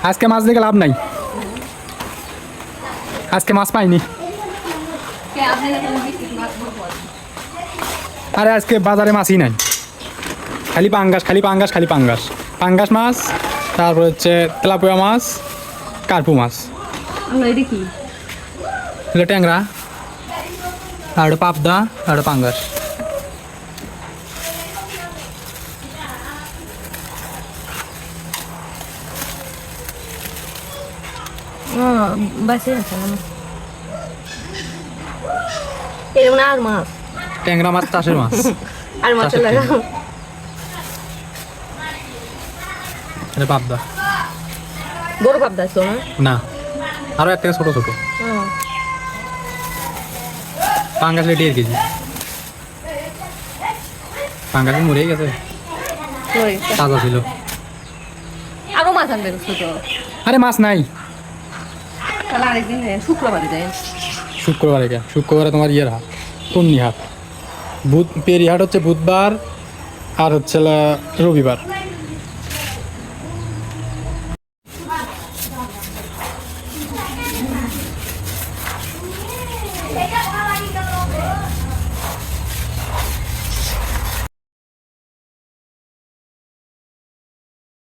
আজকে মাছ দেখে লাভ নাই, আজকে মাছ পাইনি। আরে আজকে বাজারে মাছই নাই, খালি পাঙ্গাস খালি পাঙ্গাস খালি পাঙ্গাস, পাঙ্গাস মাছ, তারপর হচ্ছে তেলাপিয়া মাছ, কার্পু মাছ, এগুলো ট্যাংরা, আর ওটা পাবদা, আর ওটা পাঙ্গাস। বাসে আছে না এরকম না আর মাছ ট্যাংরা মাছ চাষের মাছ, আর মাছ চাষের লাগা ট্যাংরা। এটা পাবদা বড় পাবদা আছে না না, আরও এক থেকে ছোটো ছোটো। পাঙ্গাস 1.5 কেজি, পাঙ্গাস মরেই গেছে, তাজা ছিল। আরো মাছ আনবে ছোট আরে মাছ নাই, তাহলে আরেকদিন শুক্রবারে যাই শুক্রবারে কে? শুক্রবারে তোমার ইয়ের হাট, তন্নি হাট, পেরি হাট হচ্ছে বুধবার আর হচ্ছে রবিবার।